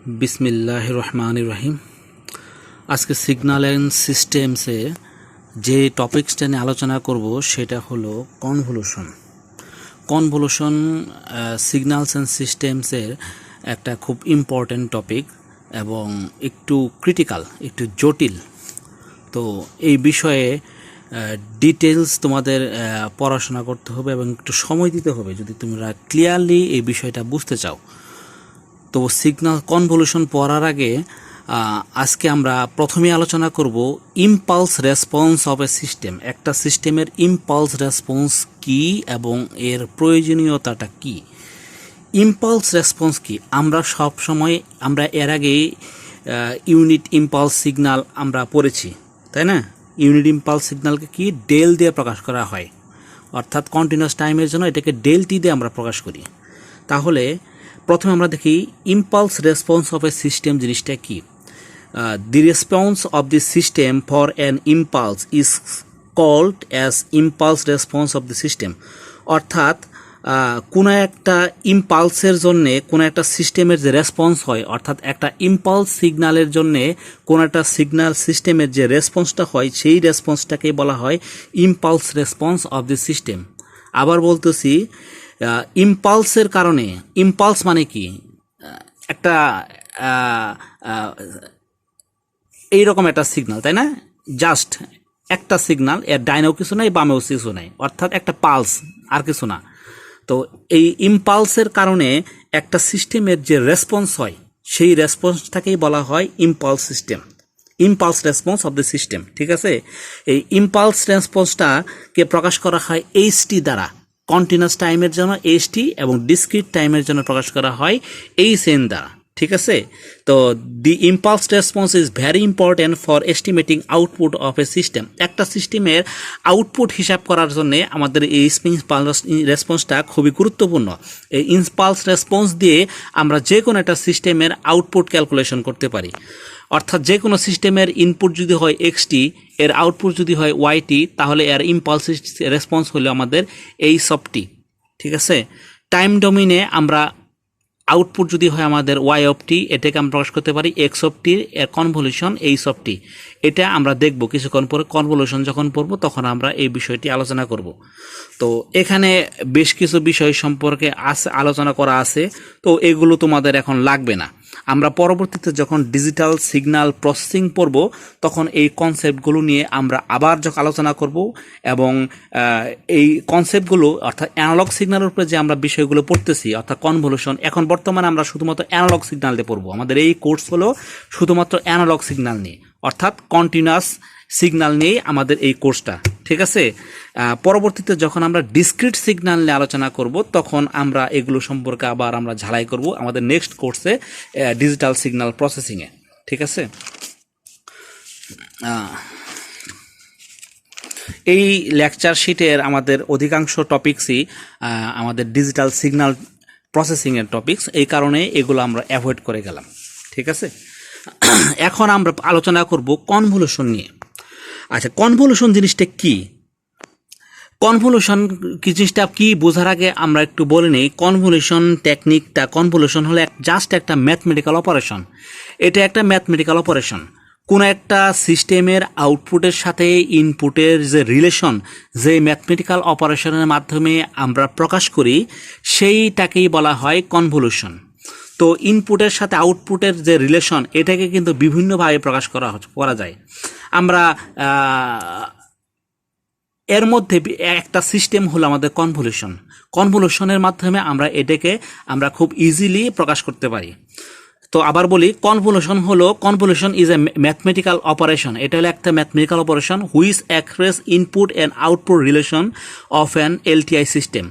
बिस्मिल्लाहिर रहमानिर रहीम। आज के signal and सिस्टेम्से যে টপিক্সটা নিয়ে আলোচনা করব সেটা হলো কনভলিউশন সিগন্যালস অ্যান্ড সিস্টেমসের একটা খুব ইম্পর্ট্যান্ট টপিক এবং একটু ক্রিটিক্যাল, একটু জটিল। তো এই বিষয়ে ডিটেলস তোমাদের পড়াশোনা করতে হবে এবং একটু সময় দিতে হবে যদি তোমরা ক্লিয়ারলি এই বিষয়টা বুঝতে চাও। তো সিগন্যাল কনভলিউশন পড়ার আগে আজকে আমরা প্রথমে আলোচনা করব impulse response of a system. একটা সিস্টেমের ইম্পালস রেসপন্স কি এবং এর প্রয়োজনীয়তাটা কি। ইম্পালস রেসপন্স কি আমরা এর আগে ইউনিট ইম্পালস সিগন্যাল আমরা পড়েছি, তাই না? ইউনিট ইম্পালস সিগন্যালকে কি ডেল দিয়ে প্রকাশ করা হয়, অর্থাৎ কন্টিনিউয়াস টাইমের জন্য এটাকে ডেল টি দিয়ে আমরা প্রকাশ করি। তাহলে প্রথমে আমরা দেখি impulse response of a system জিনিসটা কি। The response of the system for an impulse is called as impulse response of the system. অর্থাৎ কোনো একটা ইম্পালসের জন্যে কোনো একটা সিস্টেমের যে রেসপন্স হয়, অর্থাৎ একটা ইম্পালস সিগন্যালের জন্যে কোনো একটা সিগন্যাল সিস্টেমের যে রেসপন্সটা হয় সেই রেসপন্সটাকেই বলা হয় impulse response of the system. আবার বলতেছি, ইম্পালসের কারণে, ইম্পালস মানে কি, একটা এইরকম একটা সিগন্যাল, তাই না? জাস্ট একটা সিগন্যাল, এর ডাইনেও কিছু নাই বামেও কিছু নাই, অর্থাৎ একটা পালস, আর কিছু না। তো এই ইম্পালসের কারণে একটা সিস্টেমের যে রেসপন্স হয় সেই রেসপন্সটাকেই বলা হয় impulse system, impulse response of the system. ঠিক আছে? এই ইম্পালস রেসপন্সটাকে প্রকাশ করা হয় এইচটি দ্বারা। কন্টিনিউয়াস টাইমের জন্য এইচটি এবং ডিসক্রিট টাইমের জন্য প্রকাশ করা হয় এইচএন দ্বারা। ঠিক আছে? তো the impulse response is very important for estimating output of a system. একটা সিস্টেমের আউটপুট হিসাব করার জন্য আমাদের এই ইম্পালস রেসপন্সটা খুবই গুরুত্বপূর্ণ। এই ইম্পালস রেসপন্স দিয়ে আমরা যে কোনো একটা সিস্টেমের আউটপুট ক্যালকুলেশন করতে পারি। অর্থাৎ যে কোনো সিস্টেমের ইনপুট যদি হয় এক্সটি, এর আউটপুট যদি হয় ওয়াইটি, তাহলে এর ইম্পালস রেসপন্স হলো আমাদের এইচ অফ টি। ঠিক আছে? টাইম ডোমেইনে আমরা আউটপুট যদি হয় আমাদের ওয়াই অফ টি, এটাকে আমরা প্রকাশ করতে পারি এক্স অফ টির এর কনভলিউশন এইচ অফ টি। এটা আমরা দেখব কিছুক্ষণ পরে, কনভলিউশন যখন পড়ব তখন আমরা এই বিষয়টি আলোচনা করব। তো এখানে বেশ কিছু বিষয় সম্পর্কে আলোচনা করা আছে, তো এগুলো তোমাদের এখন লাগবে না। আমরা পরবর্তীতে যখন ডিজিটাল সিগন্যাল প্রসেসিং পড়ব তখন এই কনসেপ্টগুলো নিয়ে আমরা আবার যখন আলোচনা করব এবং এই কনসেপ্টগুলো, অর্থাৎ অ্যানালগ সিগন্যালের উপরে যে আমরা বিষয়গুলো পড়তেছি, অর্থাৎ কনভলিউশন, এখন বর্তমানে আমরা শুধুমাত্র অ্যানালগ সিগন্যাল দিয়ে পড়বো। আমাদের এই কোর্স হলো শুধুমাত্র অ্যানালগ সিগন্যাল নিয়ে, অর্থাৎ কন্টিনিউয়াস সিগন্যাল নিয়েই আমাদের এই কোর্সটা। ঠিক আছে? পরবর্তীতে যখন আমরা ডিসক্রিট সিগন্যাল নিয়ে আলোচনা করব তখন আমরা এগুলো সম্পর্কে আবার আমরা ঝালাই করব আমাদের নেক্সট কোর্সে ডিজিটাল সিগন্যাল প্রসেসিংয়ে। ঠিক আছে? এই লেকচার শিটের আমাদের অধিকাংশ টপিকসই আমাদের ডিজিটাল সিগন্যাল প্রসেসিংয়ের টপিকস, এই কারণে এগুলো আমরা অ্যাভয়েড করে গেলাম। ঠিক আছে? এখন আমরা আলোচনা করব কনভলিউশন নিয়ে। আচ্ছা, কনভলিউশন জিনিসটা কি? কনভলিউশন কি জিনিসটা কি বোঝার আগে আমরা একটু বলে নিই কনভলিউশন টেকনিকটা। কনভলিউশন হলো জাস্ট একটা ম্যাথমেটিক্যাল অপারেশন। এটা একটা ম্যাথমেটিক্যাল অপারেশন। কোনো একটা সিস্টেমের আউটপুটের সাথে ইনপুটের যে রিলেশন, যে ম্যাথমেটিক্যাল অপারেশনের মাধ্যমে আমরা প্রকাশ করি, সেইটাকেই বলা হয় কনভলিউশন। তো ইনপুটের সাথে আউটপুটের যে রিলেশন, এটাকে কিন্তু বিভিন্নভাবে প্রকাশ করা যায়। আমরা এর মধ্যে একটা সিস্টেম হলো আমাদের কনভলিউশন। কনভলিউশনের মাধ্যমে আমরা এটাকে খুব ইজিলি প্রকাশ করতে পারি। তো আবার বলি, convolution is a mathematical operation. এটা হলো একটা mathematical operation which express input and output relation of an LTI system.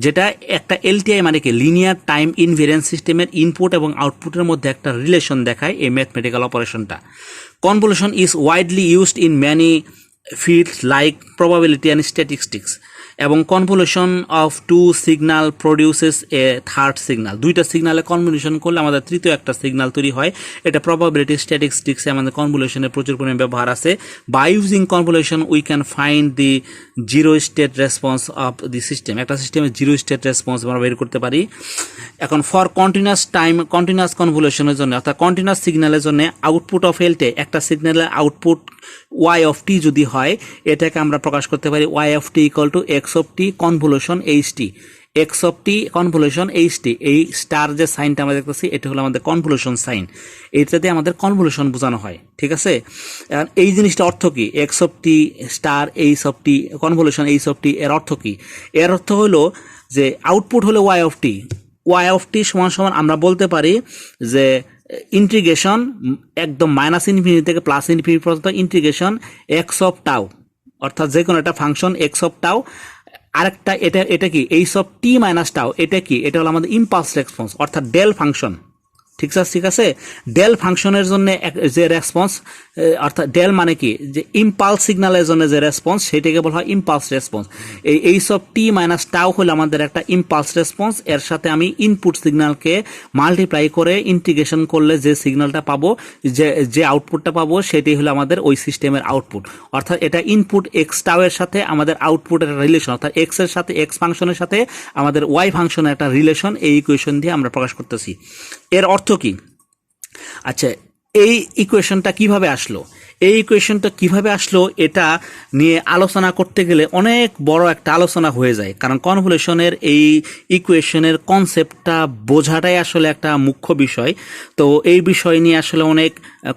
যেটা একটা এলটিআই মানে কি, লিনিয়ার টাইম ইনভেরিয়েন্স সিস্টেমের ইনপুট এবং আউটপুটের মধ্যে একটা রিলেশন দেখায় এই ম্যাথমেটিক্যাল অপারেশনটা। Convolution is widely used in many fields like probability and statistics. এবং convolution of two signal produces a third signal. দুইটা সিগনালে কনভলিউশন করলে আমাদের তৃতীয় একটা সিগন্যাল তৈরি হয়। এটা প্রবাবিলিটি স্ট্যাটিস্টিক্সে আমাদের কনভলিউশনের প্রচুর পরিমাণে ব্যবহার আছে। By using convolution we can find the zero state response of the system. একটা সিস্টেমের জিরো স্টেট রেসপন্স আমরা বের করতে পারি। এখন ফর কন্টিনিউয়াস কনভলিউশনের জন্য অর্থাৎ কন্টিনিউয়াস সিগন্যালের জন্য আউটপুট অফ এলটে একটা সিগন্যালের আউটপুট ওয়াই অফ টি যদি হয়, এটাকে আমরা প্রকাশ করতে পারি Y of T equal to X of T convolution H T. X of T convolution H T, এই স্টার যে সাইনটা আমরা দেখতেছি এটা হলো আমাদের কনভলিউশন সাইন, এইটা দিয়ে আমাদের কনভলিউশন বোঝানো হয়। ঠিক আছে, এই জিনিসটা অর্থ কি? X of T star H of T convolution H of T, এর অর্থ কি? এর অর্থ হলো যে আউটপুট হলো Y of T, Y of T সমান সমান আমরা বলতে পারি যে ইন্টিগ্রেশন একদম মাইনাস ইনফিনিটি থেকে প্লাস ইনফিনিটি পর্যন্ত ইন্টিগ্রেশন এক্স অফ টাউ, অর্থাৎ যে কোনো একটা ফাংশন এক্স অফ টাউ। আরেকটা এটা কি H of T minus tau, এটা কি? এটা হলো আমাদের ইম্পালস রেসপন্স অর্থাৎ ডেল ফাংশন। ঠিক আছে, ডেল ফাংশনের জন্য যে রেসপন্স অর্থাৎ ডেল মানে কি? যে ইম্পালস সিগন্যালের জন্য যে রেসপন্স সেটাকে বলা হয় ইম্পালস রেসপন্স। এই H of T minus tau হলো আমাদের একটা ইম্পালস রেসপন্স। এর সাথে আমি ইনপুট সিগন্যালকে মাল্টিপ্লাই করে ইন্টিগ্রেশন করলে যে সিগন্যালটা পাবো, যে আউটপুটটা পাবো, সেটাই হলো আমাদের ওই সিস্টেমের আউটপুট। অর্থাৎ এটা ইনপুট এক্স টাউ এর সাথে আমাদের আউটপুটের একটা রিলেশন, অর্থাৎ এক্স এর সাথে এক্স ফাংশনের সাথে আমাদের ওয়াই ফাংশনের একটা রিলেশন, এই ইকুয়েশন দিয়ে আমরা প্রকাশ করতেছি। এর অর্থ কি? আচ্ছা, এই ইকুয়েশনটা কিভাবে আসলো? এই ইকুয়েশনটা কিভাবে আসলো এটা নিয়ে আলোচনা করতে গেলে অনেক বড় একটা আলোচনা হয়ে যায়, কারণ কনভলিউশনের এই ইকুয়েশনের কনসেপ্টটা বোঝাটাই আসলে একটা মুখ্য বিষয়। তো এই বিষয় নিয়ে আসলে অনেক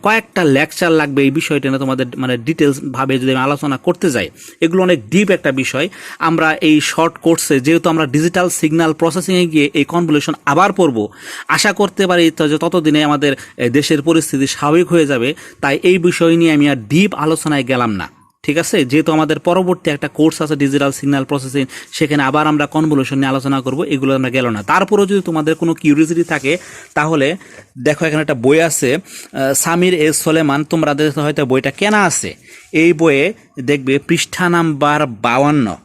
কয়েকটা লেকচার লাগবে এই বিষয়টা নিয়ে তোমাদের মানে ডিটেলস ভাবে যদি আমি আলোচনা করতে যাই, এগুলো অনেক ডিপ একটা বিষয়। আমরা এই শর্ট কোর্সে যেহেতু আমরা ডিজিটাল সিগন্যাল প্রসেসিংয়ে গিয়ে এই কনভলিউশন আবার পড়ব, আশা করতে পারি যে ততদিনে আমাদের দেশের পরিস্থিতি স্বাভাবিক হয়ে যাবে। তাই এই বিষয় নিয়ে আমি আর ডিপ আলোচনায় গেলাম না। ঠিক আছে, যেহেতু আমাদের পরবর্তী একটা কোর্স আছে ডিজিটাল সিগন্যাল প্রসেসিং, সেখানে আবার আমরা কনভলিউশন নিয়ে আলোচনা করব, এগুলো আমরা গেল না। তারপরেও যদি তোমাদের কোনো কিউরিওসিটি থাকে তাহলে দেখো এখানে একটা বই আছে সামির এস সোলেমান, তোমরা হয়তো বইটা কেনা আছে। এই বইয়ে দেখবে পৃষ্ঠা নাম্বার 52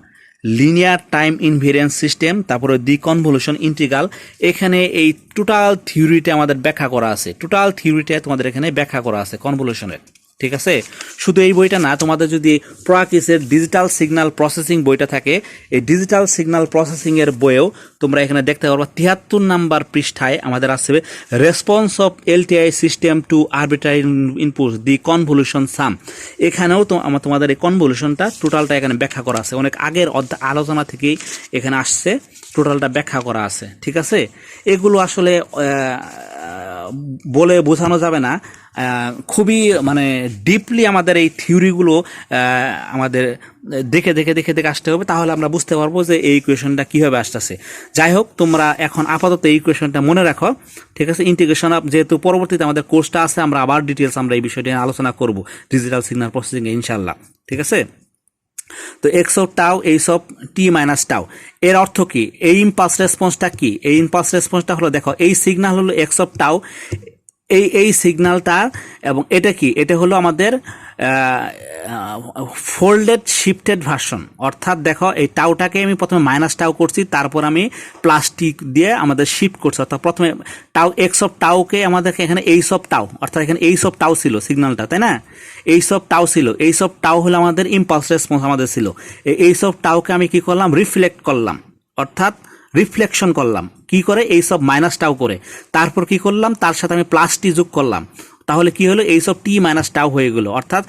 লিনিয়ার টাইম ইনভেরিয়েন্স সিস্টেম, তারপরে দি কনভলিউশন ইন্টিগ্রাল। এখানে এই টোটাল থিওরিটা আমাদের ব্যাখ্যা করা আছে, টোটাল থিওরিটা তোমাদের এখানে ব্যাখ্যা করা আছে কনভলিউশনের। ঠিক আছে, শুধু এই বইটা না, তোমাদের যদি প্রয়াকিসের ডিজিটাল সিগন্যাল প্রসেসিং বইটা থাকে, এই ডিজিটাল সিগন্যাল প্রসেসিং এর বইয়েও তোমরা এখানে দেখতে পারবা 73 নাম্বার পৃষ্ঠায় আমাদের আসবে response of LTI system to arbitrary input the convolution sum. এখানেও তো তোমাদের এই কনভলিউশনটা টোটালটা এখানে ব্যাখ্যা করা আছে, অনেক আগের আলোচনা থেকেই এখানে আসছে, টোটালটা ব্যাখ্যা করা আছে। ঠিক আছে, এগুলো আসলে বলে বোঝানো যাবে না, খুবই মানে ডিপলি আমাদের এই থিওরিগুলো আমাদের দেখে দেখে দেখে দেখে আসতে হবে, তাহলে আমরা বুঝতে পারবো যে এই ইকুয়েশনটা কীভাবে আসতেছে। যাই হোক, তোমরা এখন আপাতত এই ইকুয়েশনটা মনে রাখো। ঠিক আছে, ইন্টিগ্রেশন অফ, যেহেতু পরবর্তীতে আমাদের কোর্সটা আছে, আমরা আবার ডিটেলস আমরা এই বিষয়টি আলোচনা করব ডিজিটাল সিগন্যাল প্রসেসিংয়ে ইনশাল্লাহ। ঠিক আছে, তো x of tau H of T minus tau, এর অর্থ কি? এই ইম্পালস রেসপন্সটা কি? এই ইম্পালস রেসপন্সটা হলো, দেখো এই সিগন্যাল হলো এক্স অফ টাউ, এই সিগন্যালটা, এবং এটা কি? এটা হলো আমাদের ফোল্ডেড শিফটেড ভার্সন। অর্থাৎ দেখো এই টাউটাকে আমি প্রথমে মাইনাস টাউ করছি, তারপর আমি প্লাস্টিক দিয়ে আমাদের শিফট করছি। অর্থাৎ প্রথমে টাউ এক্স অফ টাউকে আমাদেরকে এখানে এইচ অফ টাউ, অর্থাৎ এখানে এইচ অফ টাউ ছিল সিগন্যালটা, তাই না? এইচ অফ টাউ ছিল, এইচ অফ টাউ হলো আমাদের ইম্পালস রেসপন্স আমাদের ছিল। এই এইচ অফ টাউকে আমি কি করলাম? রিফ্লেক্ট করলাম, অর্থাৎ রিফ্লেকশন করলাম। কি করে? এই সব মাইনাস টাউ করে। তারপর কি করলাম? তার সাথে আমি প্লাস টি যোগ করলাম, তাহলে কি হলো? এই সব টি মাইনাস টাউ হয়ে গেল। অর্থাৎ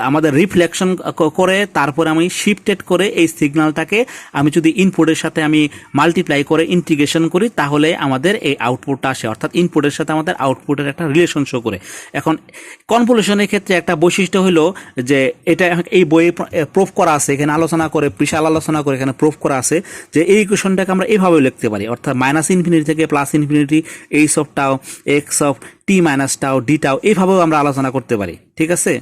আমাদের রিফ্লেকশন করে তারপরে আমি শিফটেড করে এই সিগন্যালটাকে আমি যদি ইনপুটের সাথে আমি মাল্টিপ্লাই করে ইন্টিগ্রেশন করি, তাহলে আমাদের এই আউটপুটটা আসে। অর্থাৎ ইনপুটের সাথে আমাদের আউটপুটের একটা রিলেশন শো করে। এখন কনভলিউশনের ক্ষেত্রে একটা বৈশিষ্ট্য হলো যে এটা এই বইয়ে প্রুফ করা আছে, এখানে আলোচনা করে, বিশাল আলোচনা করে এখানে প্রুফ করা আছে যে এই ইকুয়েশনটাকে আমরা এইভাবে লিখতে পারি, অর্থাৎ মাইনাস ইনফিনিটি থেকে plus infinity H of tau x of T minus tau D tau, এইভাবেও আমরা আলোচনা করতে পারি। ঠিক আছে,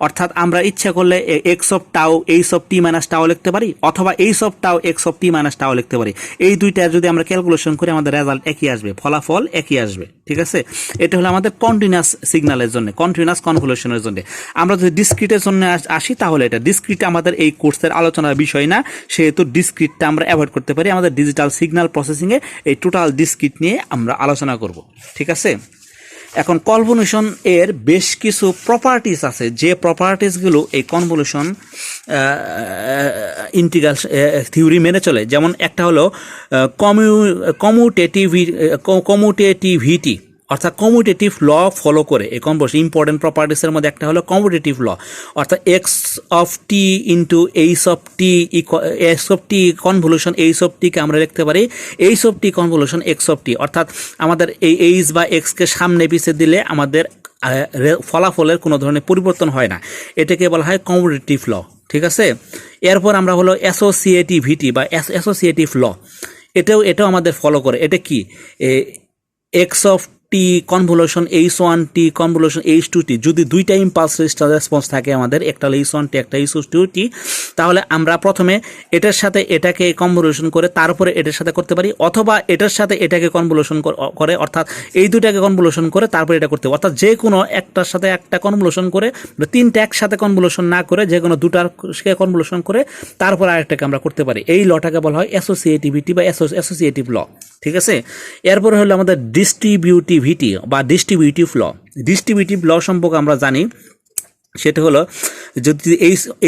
অর্থাৎ অর্থাৎ আমরা ইচ্ছা করলে x of tau H of T minus টাও লিখতে পারি, অথবা H of tau x of T minus টাও লিখতে পারি। এই দুইটা যদি আমরা ক্যালকুলেশন করি আমাদের রেজাল্ট একই আসবে, ফলাফল একই আসবে। ঠিক আছে, এটা হলো আমাদের কন্টিনিউয়াস সিগন্যালের জন্য, কন্টিনিউয়াস কনভলিউশনের জন্য। আমরা যদি ডিসক্রিটের জন্য আসি তাহলে এটা ডিসক্রিট আমাদের এই কোর্সের আলোচনার বিষয় না, সেহেতু ডিসক্রিটটা আমরা অ্যাভয়েড করতে পারি। আমাদের ডিজিটাল সিগন্যাল প্রসেসিংয়ে এই টোটাল ডিসক্রিট নিয়ে আমরা আলোচনা করব। ঠিক আছে, এখন কনভলিউশন এর বেশ কিছু প্রপার্টিস আছে, যে প্রপার্টিসগুলো এই কনভলিউশন ইন্টিগ্রাল থিওরি মেনে চলে। যেমন একটা হলো কমিউটেটিভিটি, অর্থাৎ কমিউটেটিভ ল ফলো করে এই কনভলিউশন। ইম্পর্টেন্ট প্রপার্টিসের মধ্যে একটা হলো কমিউটেটিভ ল, অর্থাৎ X of T into H of T, X of T convolution H of টিকে আমরা লিখতে পারি H of T convolution X of T. অর্থাৎ আমাদের এই এইচ বা এক্সকে সামনে পিছিয়ে দিলে আমাদের ফলাফলের কোনো ধরনের পরিবর্তন হয় না, এটাকে বলা হয় কমিউটেটিভ ল। ঠিক আছে, এরপর আমরা হলো অ্যাসোসিয়েটিভিটি বা অ্যাসোসিয়েটিভ ল, এটাও আমাদের ফলো করে। এটা কি, X of T convolution H one T convolution H two T, যদি দুইটা ইম্পালস রেসপন্স থাকে আমাদের, একটা হলো এইচ ওয়ান টি একটা এইচ টু টি, তাহলে আমরা প্রথমে এটার সাথে এটাকে কনভলিউশন করে তারপরে এটার সাথে করতে পারি, অথবা এটার সাথে এটাকে কনভলিউশন করে, অর্থাৎ এই দুইটাকে কনভলিউশন করে তারপরে এটা করতে, অর্থাৎ যে কোনো একটার সাথে একটা কনভলিউশন করে, তিনটা একসাথে কনভলিউশন না করে যে কোনো দুটার কনভলিউশন করে তারপর আরেকটাকে আমরা করতে পারি। এই লটাকে বলা হয় অ্যাসোসিয়েটিভিটি বা অ্যাসোসিয়েটিভ ল। ঠিক আছে, এরপরে হলো আমাদের ডিস্ট্রিবিউটিভিটি বা ডিস্ট্রিবিউটিভ ল। ডিস্ট্রিবিউটিভ ল সম্পর্কে আমরা জানি, সেটা হলো যদি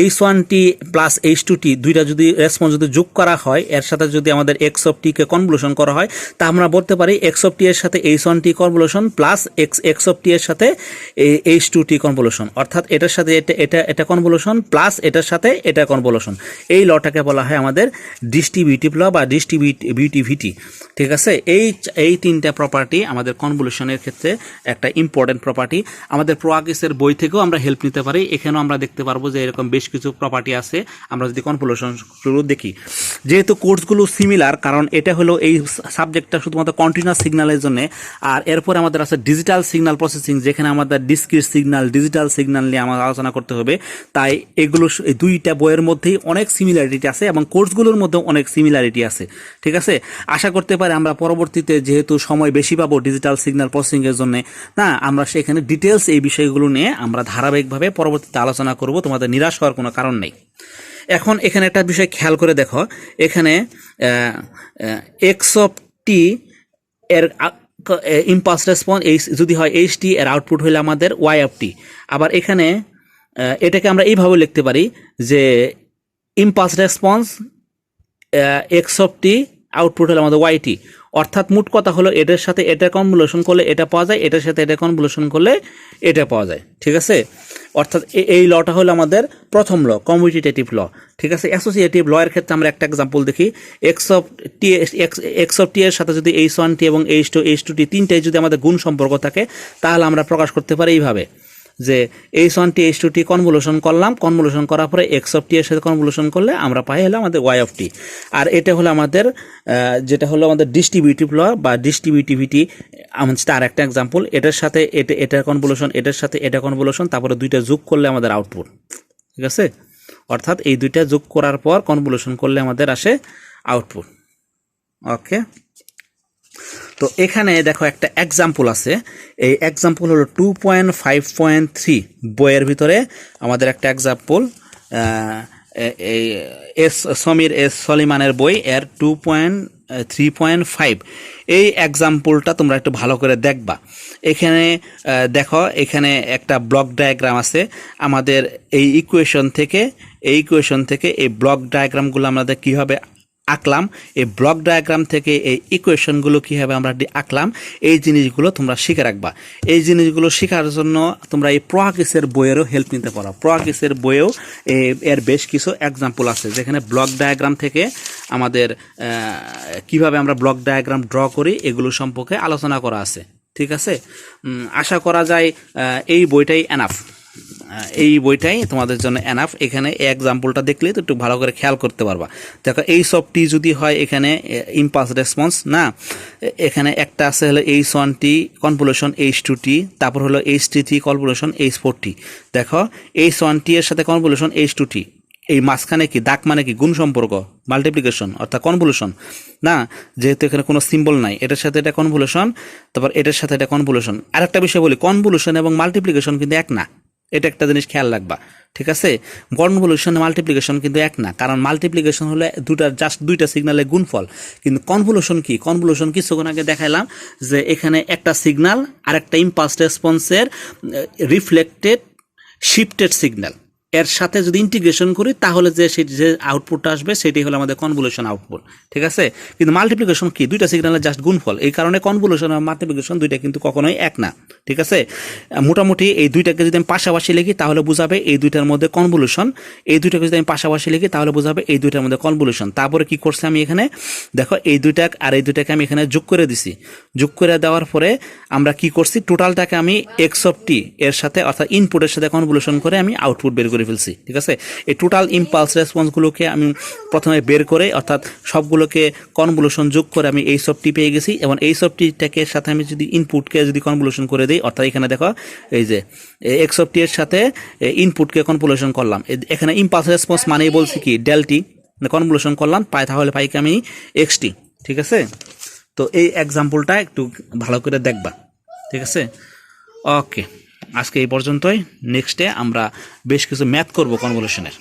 H one T plus H two T দুইটা যদি রেসপন্স যদি যোগ করা হয়, এর সাথে যদি আমাদের এক্স অফ টিকে কনভলিউশন করা হয়, তা আমরা বলতে পারি এক্স অফ টি এর সাথে H one T convolution plus X of T এর সাথে এইচ টু টি কনভলিউশন, অর্থাৎ এটার সাথে এটা কনভলিউশন প্লাস এটার সাথে এটা কনভলিউশন। এই লটাকে বলা হয় আমাদের ডিস্ট্রিবিউটিভ ল বা ডিস্ট্রিবিউটিভিটি। ঠিক আছে, এই তিনটা প্রপার্টি আমাদের কনভলিউশনের ক্ষেত্রে একটা ইম্পর্টেন্ট প্রপার্টি। আমাদের প্রোয়াকিসের বই থেকেও আমরা হেল্প নিতে পারি, এখানেও আমরা দেখতে পারবো যে এরকম বেশ কিছু প্রপার্টি আছে। আমরা যদি কনভলিউশনগুলো দেখি, যেহেতু কোর্সগুলো সিমিলার, কারণ এটা হলো এই সাবজেক্টটা শুধুমাত্র কন্টিনিউয়াস সিগন্যালের জন্য, আর এরপরে আমাদের আছে ডিজিটাল সিগন্যাল প্রসেসিং, যেখানে আমাদের ডিসক্রিট সিগন্যাল ডিজিটাল সিগন্যাল নিয়ে আমাদের আলোচনা করতে হবে। তাই এগুলো এই দুইটা বইয়ের মধ্যেই অনেক সিমিলারিটি আছে এবং কোর্সগুলোর মধ্যেও অনেক সিমিলারিটি আছে। ঠিক আছে, আশা করতে পারি আমরা পরবর্তীতে যেহেতু সময় বেশি পাবো ডিজিটাল সিগন্যাল প্রসেসিংয়ের জন্য, না আমরা সেখানে ডিটেলস এই বিষয়গুলো নিয়ে আমরা ধারাবাহিকভাবে পরবর্তীতে আলোচনা করব, তোমাদের নিরাশ হওয়ার কোনো কারণ নেই। এখন এখানে একটা বিষয় খেয়াল করে দেখো, এখানে এক্স অফ টি এর ইম্পালস রেসপন্স যদি হয় এইচ টি, এর আউটপুট হইলে আমাদের ওয়াই অফ টি। আবার এখানে এটাকে আমরা এইভাবে লিখতে পারি যে impulse response x of T, output হলো আমাদের ওয়াই টি। অর্থাৎ মোট কথা হলো এটার সাথে এটা কনভলিউশন করলে এটা পাওয়া যায়, এটার সাথে এটা কনভলিউশন করলে এটা পাওয়া যায়। ঠিক আছে, অর্থাৎ এই লটা হলো আমাদের প্রথম ল, কমিউটেটিভ ল। ঠিক আছে, অ্যাসোসিয়েটিভ ল এর ক্ষেত্রে আমরা একটা এক্সাম্পল দেখি। এক্স অফ টি এর সাথে যদি এইচ ওয়ান টি এবং এইচ টু টি তিনটাই যদি আমাদের গুণ সম্পর্ক থাকে, তাহলে আমরা প্রকাশ করতে পারি এইভাবে যে H one T H two T convolution করলাম, কনভলিউশন করার পরে এক্স অফ টি এর সাথে কনভলিউশন করলে আমরা পাই হলো আমাদের ওয়াই অফ টি। আর এটা হলো আমাদের যেটা হলো আমাদের ডিস্ট্রিবিউটিভ ল বা ডিস্ট্রিবিউটিভিটি, তার একটা এক্সাম্পল। এটার সাথে এটার কনভলিউশন, এটার সাথে এটা কনভলিউশন, তারপরে দুইটা যোগ করলে আমাদের আউটপুট। ঠিক আছে, অর্থাৎ এই দুইটা যোগ করার পর কনভলিউশন করলে আমাদের আসে আউটপুট। ওকে, তো এখানে দেখো একটা এক্সাম্পল আছে, এই এক্সাম্পল হলো 2.5.3 বইয়ের ভিতরে আমাদের একটা এক্সাম্পল, এই সমীর এস সলিমানের বই এর 2.3.5। এই এক্সাম্পলটা তোমরা একটু ভালো করে দেখবা। এখানে দেখো, এখানে একটা ব্লক ডায়াগ্রাম আছে আমাদের। এই ইকুয়েশন থেকে এই ব্লক ডায়াগ্রামগুলো আমাদের কীভাবে আঁকলাম, এই ব্লক ডায়াগ্রাম থেকে এই ইকুয়েশনগুলো কীভাবে আমরা আঁকলাম, এই জিনিসগুলো তোমরা শিখে রাখবা। এই জিনিসগুলো শেখার জন্য তোমরা এই প্রোয়াকিসের বইয়েরও হেল্প নিতে পারো। প্রোয়াকিসের বইয়েও এর বেশ কিছু এক্সাম্পল আছে, যেখানে ব্লক ডায়াগ্রাম থেকে আমাদের কিভাবে আমরা ব্লক ডায়াগ্রাম ড্র করি এগুলো সম্পর্কে আলোচনা করা আছে। ঠিক আছে, আশা করা যায় এই বইটাই এনাফ। এই বইটাই তোমাদের জন্য এনাফ। এখানে এক্সাম্পলটা দেখলে তো একটু ভালো করে খেয়াল করতে পারবা। দেখো এইচ অফ টি যদি হয় এখানে ইম্পালস রেসপন্স না, এখানে একটা আছে হলো H1T কনভলিউশন H2T, তারপর হলো H3T কনভলিউশন H4T। দেখো H1T এর সাথে কনভলিউশন H2T, এই মাঝখানে কি দাগ মানে কি গুণ সম্পর্ক, মাল্টিপ্লিকেশন অর্থাৎ কনভলিউশন না, যেহেতু এখানে কোনো সিম্বল নাই, এটার সাথে এটা কনভলিউশন, তারপর এটার সাথে এটা কনভলিউশন। আরেকটা বিষয় বলি, কনভলিউশন এবং মাল্টিপ্লিকেশন কিন্তু এক না, এটা একটা জিনিস খেয়াল রাখবা, ঠিক আছে? কনভলিউশন মাল্টিপ্লিকেশন কিন্তু এক না, কারণ মাল্টিপ্লিকেশন হলে জাস্ট দুইটা সিগনালের গুণফল, কিন্তু কনভলিউশন কি, কনভলিউশন কিছুক্ষণ আগে দেখাইলাম যে এখানে একটা সিগনাল আর একটা ইম্পালস রেসপন্সের রিফ্লেক্টেড শিফটেড সিগন্যাল, এর সাথে যদি ইন্টিগ্রেশন করি তাহলে যে আউটপুটটা আসবে সেটাই হলো আমাদের কনভলিউশন আউটপুট, ঠিক আছে? কিন্তু মাল্টিপ্লিকেশন কি, দুইটা সিগন্যালের জাস্ট গুণফল, এই কারণে কনভলিউশন আর মাল্টিপ্লিকেশন দুইটা কিন্তু কখনোই এক না, ঠিক আছে? মোটামুটি এই দুইটাকে যদি আমি পাশাপাশি লিখি তাহলে বোঝাবে এই দুইটার মধ্যে কনভলিউশন, এই দুইটাকে যদি আমি পাশাপাশি লিখি তাহলে বোঝাবে এই দুইটার মধ্যে কনভলিউশন। তারপরে কি করছে আমি এখানে দেখো এই দুইটা আর এই দুইটাকে আমি এখানে যোগ করে দিছি, যোগ করে দেওয়ার পরে আমরা কি করছি, টোটালটাকে আমি এক্স অফ টি এর সাথে অর্থাৎ ইনপুটের সাথে কনভলিউশন করে আমি আউটপুট বের করে ফেলছি, ঠিক আছে? এই টোটাল ইম্পালস রেসপন্সগুলোকে আমি প্রথমে বের করে অর্থাৎ সবগুলোকে কনভলিউশন যোগ করে আমি এইচ অফ টি পেয়ে গেছি, এবং এইচ অফ টিটাকে সাথে আমি যদি ইনপুটকে যদি কনভলিউশন করে দিই, অর্থাৎ এখানে দেখো এই যে এক্স অফ টি এর সাথে ইনপুটকে কনভলিউশন করলাম, এখানে ইম্পালস রেসপন্স মানেই বলছি কি ডেলটি, কনভলিউশন করলাম পাই, তাহলে পাই কি আমি এক্স টি, ঠিক আছে? তো এই এক্সাম্পলটা একটু ভালো করে দেখবা, ঠিক আছে? ওকে, আজকে এই পর্যন্তই। নেক্সটে আমরা বেশ কিছু ম্যাথ করব কনভলিউশনের।